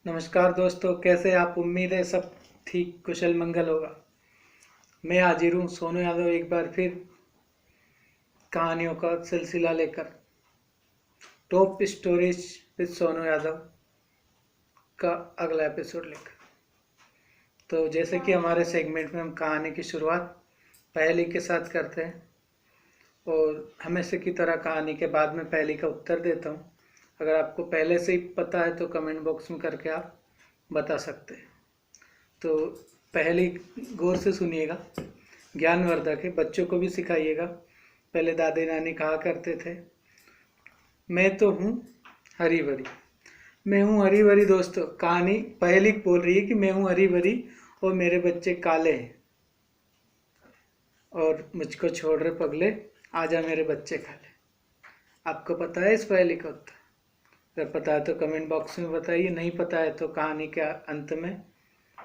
नमस्कार दोस्तों, कैसे आप। उम्मीद है सब ठीक कुशल मंगल होगा। मैं हाजिर हूँ सोनू यादव एक बार फिर कहानियों का सिलसिला लेकर। Top stories with Sonu Yadav का अगला एपिसोड लेकर। तो जैसे कि हमारे सेगमेंट में हम कहानी की शुरुआत पहेली के साथ करते हैं और हमेशा की तरह कहानी के बाद में पहेली का उत्तर देता हूँ। अगर आपको पहले से ही पता है तो कमेंट बॉक्स में करके आप बता सकते हैं। तो पहली गौर से सुनिएगा, ज्ञानवर्धक है, बच्चों को भी सिखाइएगा। पहले दादी नानी कहा करते थे, मैं तो हूँ हरी भरी। मैं हूँ हरी भरी। दोस्तों, कहानी पहली बोल रही है कि मैं हूँ हरी भरी और मेरे बच्चे काले हैं और मुझको छोड़ रहे पगले, आजा मेरे बच्चे खा ले। आपको पता है इस पहली का उत्तर? अगर पता है तो कमेंट बॉक्स में बताइए, नहीं पता है तो कहानी के अंत में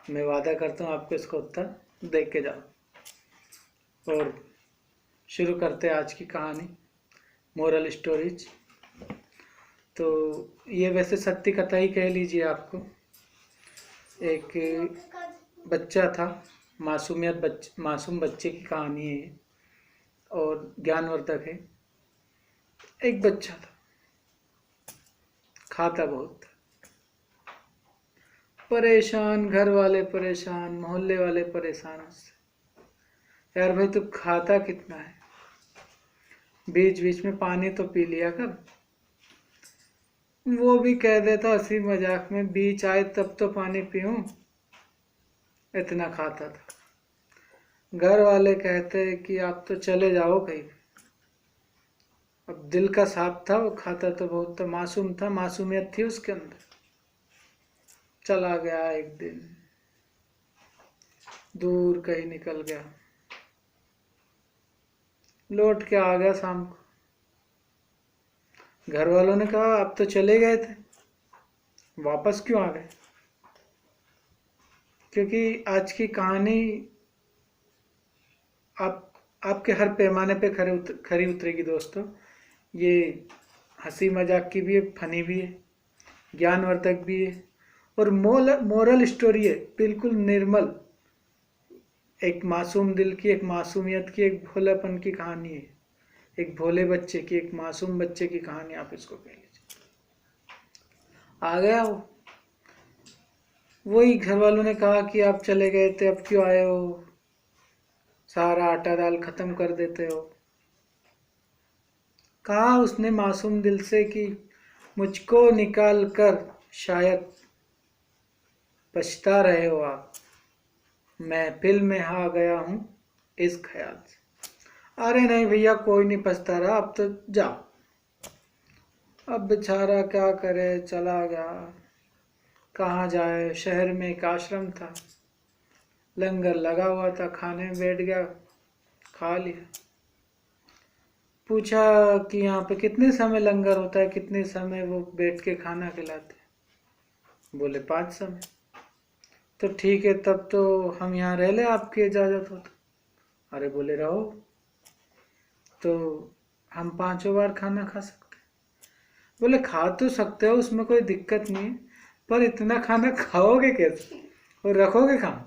मैं वादा करता हूँ आपको इसका उत्तर दे के जाओ। और शुरू करते हैं आज की कहानी, मोरल स्टोरीज। तो ये वैसे सत्य कथा ही कह लीजिए आपको। एक बच्चा था, मासूम बच्चे की कहानी है और ज्ञानवर्धक है। एक बच्चा था, खाता बहुत, परेशान, घर वाले परेशान, मोहल्ले वाले परेशान उससे। यार भाई तू खाता कितना है, बीच बीच में पानी तो पी लिया कर। वो भी कह देता हंसी मजाक में, बीच आए तब तो पानी पीऊं। इतना खाता था। घर वाले कहते कि आप तो चले जाओ कहीं। अब दिल का साफ था, वो खाता तो बहुत था, मासूम था, मासूमियत थी उसके अंदर। चला गया एक दिन, दूर कहीं निकल गया, लौट के आ गया शाम को। घर वालों ने कहा आप तो चले गए थे, वापस क्यों आ गए? क्योंकि आज की कहानी आपके हर पैमाने पे खरी उतरेगी दोस्तों। ये हंसी मजाक की भी है, फनी भी है, ज्ञानवर्धक भी है और मोरल स्टोरी है, बिल्कुल निर्मल। एक मासूम दिल की, एक मासूमियत की, एक भोलापन की कहानी है। एक भोले बच्चे की, एक मासूम बच्चे की कहानी आप इसको कह लीजिए। आ गया वो। वही घर वालों ने कहा कि आप चले गए थे, अब क्यों आए हो, सारा आटा दाल खत्म कर देते हो। कहा उसने मासूम दिल से कि मुझको निकाल कर शायद पछता रहे हो आप, महफिल में आ गया हूँ इस ख्याल से। अरे नहीं भैया, कोई नहीं पछता रहा, अब तो जाओ। अब बेचारा क्या करे, चला गया। कहाँ जाए, शहर में एक आश्रम था, लंगर लगा हुआ था, खाने में बैठ गया, खा लिया। पूछा कि यहाँ पे कितने समय लंगर होता है, कितने समय वो बैठ के खाना खिलाते हैं? बोले 5 समय। तो ठीक है, तब तो हम यहाँ रह ले, आपकी इजाज़त हो तो। अरे बोले रहो, तो हम 5 बार खाना खा सकते हैं। बोले खा तो सकते हो, उसमें कोई दिक्कत नहीं है, पर इतना खाना खाओगे कैसे और रखोगे कहाँ?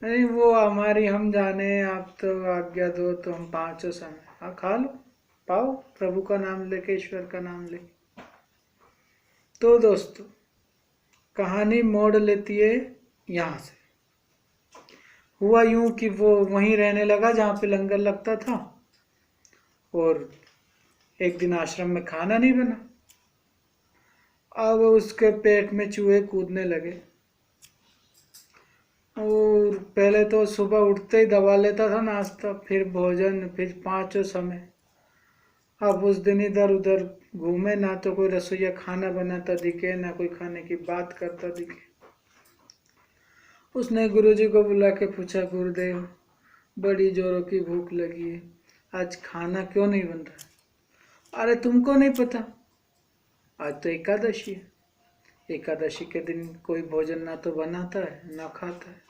नहीं वो हमारी हम जाने, आप तो आज्ञा दो तो हम 5 समय, हाँ खा लो, पाओ प्रभु का नाम लेके, ईश्वर का नाम लेके। तो दोस्तों, कहानी मोड़ लेती है यहाँ से। हुआ यूं कि वो वहीं रहने लगा जहाँ पे लंगर लगता था और एक दिन आश्रम में खाना नहीं बना। अब उसके पेट में चूहे कूदने लगे और पहले तो सुबह उठते ही दबा लेता था नाश्ता, फिर भोजन, फिर 5 समय। अब उस दिन इधर उधर घूमे, ना तो कोई रसोईया खाना बनाता दिखे, ना कोई खाने की बात करता दिखे। उसने गुरुजी को बुला के पूछा, गुरुदेव बड़ी जोरों की भूख लगी है, आज खाना क्यों नहीं बन रहा? अरे तुमको नहीं पता, आज तो एकादशी है, एकादशी के दिन कोई भोजन ना तो बनाता है ना खाता है।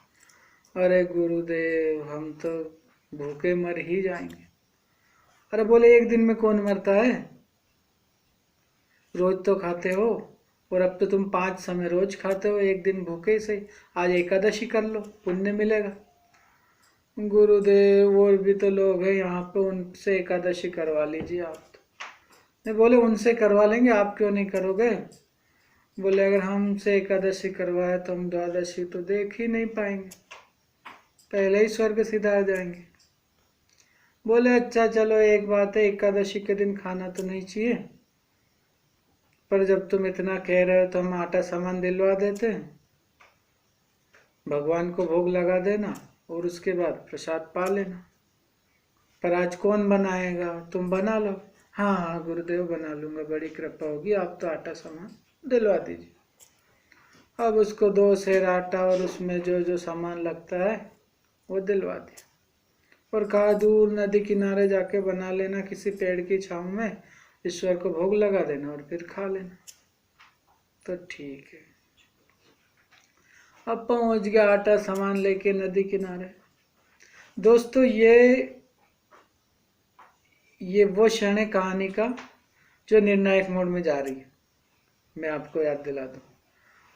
अरे गुरुदेव हम तो भूखे मर ही जाएंगे। अरे बोले एक दिन में कौन मरता है, रोज तो खाते हो, और अब तो तुम 5 समय रोज खाते हो, एक दिन भूखे ही सही, आज एकादशी कर लो, पुण्य मिलेगा। गुरुदेव और भी तो लोग हैं यहाँ पे, उनसे एकादशी करवा लीजिए आप। नहीं, बोले उनसे करवा लेंगे, आप क्यों नहीं करोगे? बोले अगर हमसे एकादशी करवाए तो हम द्वादशी तो देख ही नहीं पाएंगे, पहले ही स्वर्ग सिधार जाएंगे। बोले अच्छा चलो, एक बात है, एकादशी के दिन खाना तो नहीं चाहिए, पर जब तुम इतना कह रहे हो तो हम आटा सामान दिलवा देते हैं, भगवान को भोग लगा देना और उसके बाद प्रसाद पा लेना। पर आज कौन बनाएगा? तुम बना लो। हाँ हाँ गुरुदेव बना लूंगा, बड़ी कृपा होगी, आप तो आटा सामान दिलवा दीजिए। अब उसको 2 सेर आटा और उसमें जो जो सामान लगता है वो दिलवा दिया, और कहा दूर नदी किनारे जाके बना लेना, किसी पेड़ की छाँव में, ईश्वर को भोग लगा देना और फिर खा लेना। तो ठीक है। अब पहुंच गया आटा सामान लेके नदी किनारे। दोस्तों ये वो क्षण है कहानी का जो निर्णायक मोड में जा रही है, मैं आपको याद दिला दूं।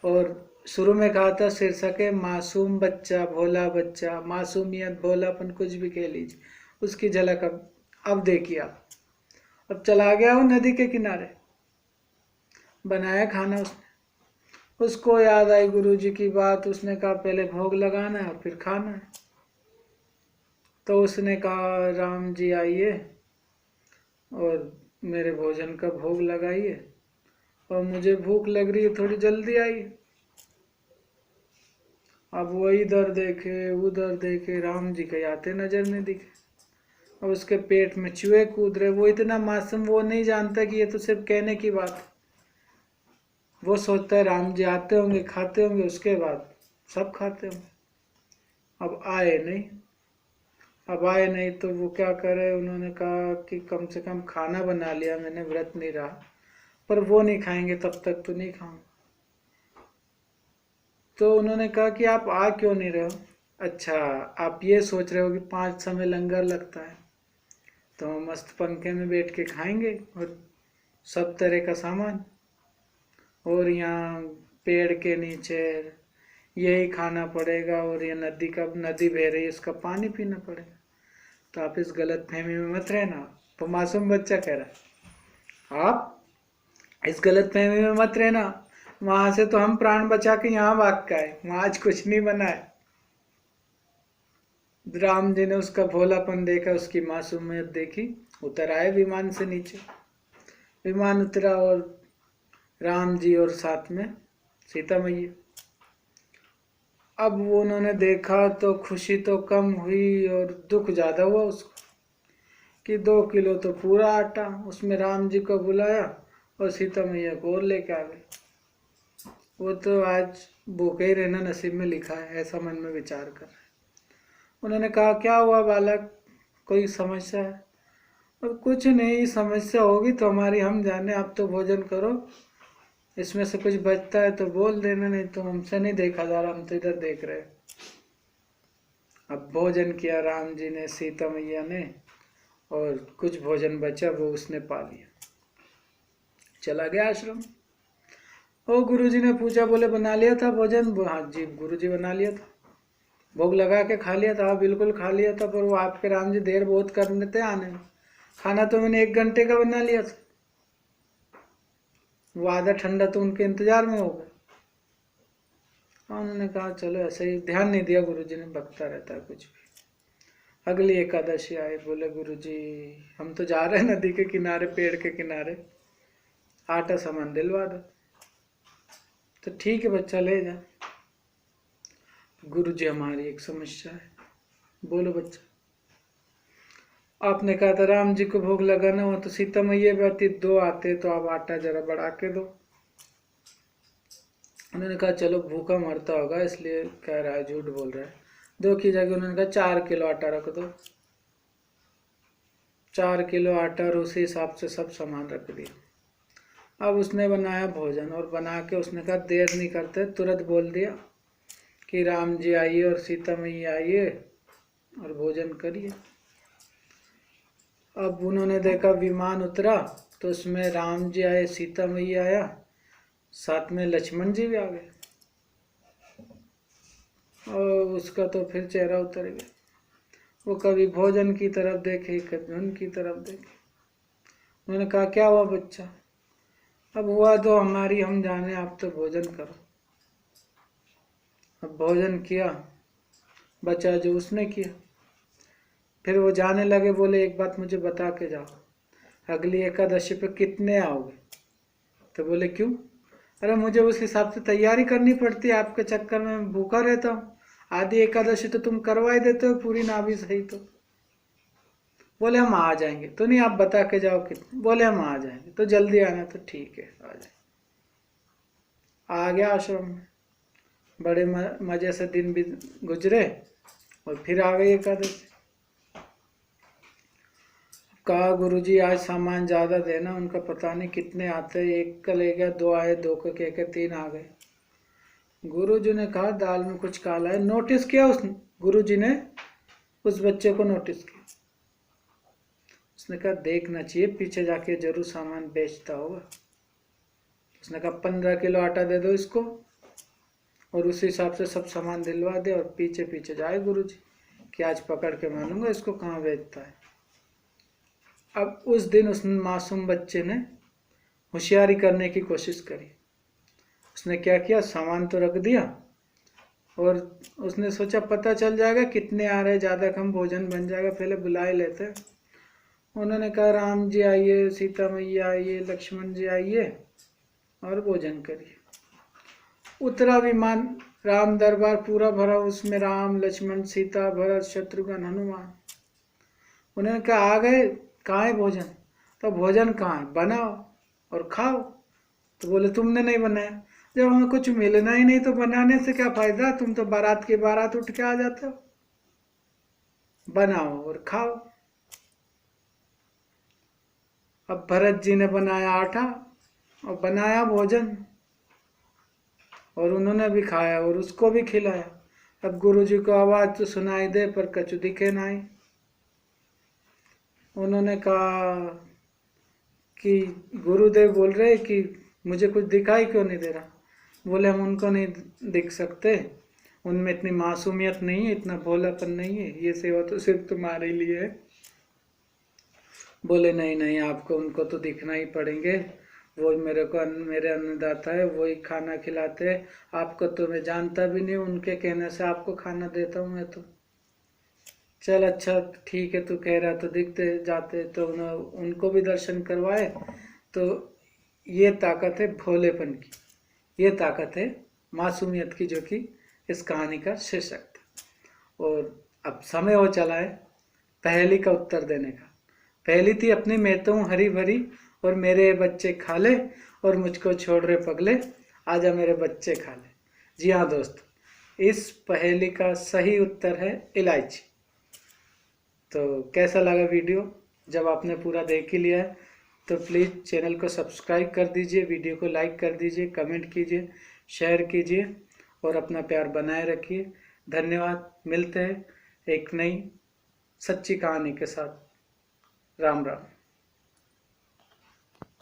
और शुरू में कहा था शीर्षक है मासूम बच्चा, भोला बच्चा, मासूमियत, भोलापन, कुछ भी कह लीजिए, उसकी झलक अब देखिए आप। अब चला गया वो नदी के किनारे, बनाया खाना उसने, उसको याद आई गुरुजी की बात, उसने कहा पहले भोग लगाना है और फिर खाना है। तो उसने कहा राम जी आइए और मेरे भोजन का भोग लगाइए, और मुझे भूख लग रही है, थोड़ी जल्दी आइए। अब वो इधर देखे उधर देखे, राम जी कहीं आते नजर नहीं दिखे। अब उसके पेट में चूहे कूद रहे, वो इतना मासूम, वो नहीं जानता कि ये तो सिर्फ कहने की बात है। वो सोचता है राम जी आते होंगे, खाते होंगे, उसके बाद सब खाते होंगे। अब आए नहीं, अब आए नहीं तो वो क्या करे, उन्होंने कहा कि कम से कम खाना बना लिया मैंने, व्रत नहीं रहा, पर वो नहीं खाएंगे तब तक तो नहीं खाऊंगा। तो उन्होंने कहा कि आप आ क्यों नहीं रहे हो? अच्छा, आप ये सोच रहे हो कि 5 समय लंगर लगता है तो हम मस्त पंखे में बैठ के खाएंगे और सब तरह का सामान, और यहाँ पेड़ के नीचे यही खाना पड़ेगा, और ये नदी बह रही है, इसका पानी पीना पड़ेगा। तो आप इस गलत फहमी में मत रहना। तो मासूम बच्चा कह रहा है आप इस गलत फहमी में मत रहना, वहां से तो हम प्राण बचा के यहाँ भाग के आए, वहां आज कुछ नहीं बना है। राम जी ने उसका भोलापन देखा, उसकी मासूमियत देखी, उतर आए विमान से नीचे। विमान उतरा और राम जी और साथ में सीता मैया। अब वो उन्होंने देखा तो खुशी तो कम हुई और दुख ज्यादा हुआ उसको, कि 2 किलो तो पूरा आटा, उसमें राम जी को बुलाया और सीता मैया को और लेके आ गए। वो तो आज भूखे ही रहना नसीब में लिखा है, ऐसा मन में विचार कर रहे। उन्होंने कहा क्या हुआ बालक, कोई समस्या है? और कुछ नहीं, समस्या होगी तो हमारी हम जाने, आप तो भोजन करो, इसमें से कुछ बचता है तो बोल देना, नहीं तो हमसे नहीं देखा जा रहा, हम तो इधर देख रहे। अब भोजन किया राम जी ने, सीता मैया ने, और कुछ भोजन बचा वो उसने पा लिया, चला गया आश्रम। ओ गुरुजी ने पूछा, बोले बना लिया था भोजन? हाँ जी गुरुजी बना लिया था, भोग लगा के खा लिया था। हाँ बिल्कुल खा लिया था, पर वो आपके राम जी देर बहुत कर रहे थे आने में, खाना तो मैंने 1 घंटे का बना लिया था, वो आधा ठंडा तो उनके इंतजार में होगा। हाँ, उन्होंने कहा चलो ऐसे ही, ध्यान नहीं दिया गुरुजी ने, बकता रहता है कुछ भी। अगली एकादशी आए, बोले गुरुजी हम तो जा रहे हैं नदी के किनारे, पेड़ के किनारे, आटा सामान दिलवा दो। तो ठीक है बच्चा ले जा। गुरुजी हमारी एक समस्या है। बोलो बच्चा। आपने कहा था राम जी को भोग लगाना हो तो सीता मैया भी आती, 2 आते तो आप आटा जरा बढ़ा के दो। उन्होंने कहा चलो भूखा मरता होगा इसलिए कह रहा है, झूठ बोल रहा है। 2 की जगह उन्होंने कहा 4 किलो आटा रख दो। 4 किलो आटा और उसी हिसाब से सब सामान रख दिया। अब उसने बनाया भोजन, और बना के उसने कहा देर नहीं करते, तुरंत बोल दिया कि राम जी आइए और सीता मैया आइए और भोजन करिए। अब उन्होंने देखा विमान उतरा तो उसमें राम जी आए, सीता मैया आया, साथ में लक्ष्मण जी भी आ गए और उसका तो फिर चेहरा उतर गया। वो कभी भोजन की तरफ देखे, कभी उनकी तरफ देखे। उन्होंने कहा, क्या हुआ बच्चा? अब हुआ तो हमारी हम जाने, आप तो भोजन करो। अब भोजन किया बच्चा, जो उसने किया। फिर वो जाने लगे, बोले एक बात मुझे बता के जाओ, अगली एकादशी पे कितने आओगे? तो बोले क्यों? अरे मुझे उस हिसाब से तैयारी करनी पड़ती है, आपके चक्कर में मैं भूखा रहता हूँ। आधी एकादशी तो तुम करवा ही देते हो, पूरी ना भी सही तो। बोले हम आ जाएंगे। तो नहीं, आप बता के जाओ कितने। बोले हम आ जाएंगे, तो जल्दी आना। तो ठीक है, आ जाए। आ गया आश्रम में, बड़े मजे से दिन भी गुजरे और फिर आ गई एकादशी। कहा गुरुजी आज सामान ज़्यादा देना, उनका पता नहीं कितने आते, एक का ले गया, दो आए, दो को कह के तीन आ गए। गुरुजी ने कहा दाल में कुछ काला है। नोटिस किया गुरुजी ने उस बच्चे को नोटिस किया। उसने कहा देखना चाहिए, पीछे जाके जरूर सामान बेचता होगा। उसने कहा 15 किलो आटा दे दो इसको और उसी हिसाब से सब सामान दिलवा दे और पीछे पीछे जाए गुरुजी कि आज पकड़ के मानूंगा इसको कहाँ बेचता है। अब उस दिन उस मासूम बच्चे ने होशियारी करने की कोशिश करी। उसने क्या किया, सामान तो रख दिया और उसने सोचा पता चल जाएगा कितने आ रहे, ज़्यादा कम भोजन बन जाएगा, पहले बुला ही लेते। उन्होंने कहा राम जी आइए, सीता मैया आइए, लक्ष्मण जी आइए और भोजन करिए। उतरा विमान, राम दरबार पूरा भरा, उसमें राम लक्ष्मण सीता भरत शत्रुघ्न हनुमान। उन्होंने कहा आ गए, कहाँ है भोजन? तो भोजन कहाँ है, बनाओ और खाओ। तो बोले तुमने नहीं बनाया। जब हमें कुछ मिलना ही नहीं तो बनाने से क्या फायदा, तुम तो बारात की बारात उठ के आ जाते हो। बनाओ और खाओ। अब भरत जी ने बनाया आटा और बनाया भोजन और उन्होंने भी खाया और उसको भी खिलाया। अब गुरुजी को आवाज तो सुनाई दे पर कछु दिखे नहीं। उन्होंने कहा कि गुरुदेव बोल रहे कि मुझे कुछ दिखाई क्यों नहीं दे रहा। बोले हम उनको नहीं दिख सकते, उनमें इतनी मासूमियत नहीं है, इतना भोलापन नहीं है, ये सेवा तो सिर्फ तुम्हारे लिए है। बोले नहीं नहीं, आपको उनको तो दिखना ही पड़ेंगे, वो मेरे को मेरे अन्नदाता है, वही खाना खिलाते हैं। आपको तो मैं जानता भी नहीं, उनके कहने से आपको खाना देता हूँ मैं तो। चल अच्छा ठीक है, तू कह रहा तो दिखते जाते, तो उनको भी दर्शन करवाए। तो ये ताकत है भोलेपन की, ये ताकत है मासूमियत की, जो कि इस कहानी का शीर्षक था। और अब समय हो चला है पहेली का उत्तर देने का। पहली थी अपनी मैं तो हूँ हरी भरी और मेरे बच्चे खा ले और मुझको छोड़ रहे पगले, आजा मेरे बच्चे खा ले। जी हाँ दोस्त, इस पहेली का सही उत्तर है इलायची। तो कैसा लगा वीडियो? जब आपने पूरा देख ही लिया है तो प्लीज़ चैनल को सब्सक्राइब कर दीजिए, वीडियो को लाइक कर दीजिए, कमेंट कीजिए, शेयर कीजिए और अपना प्यार बनाए रखिए। धन्यवाद। मिलते हैं एक नई सच्ची कहानी के साथ। राम राम।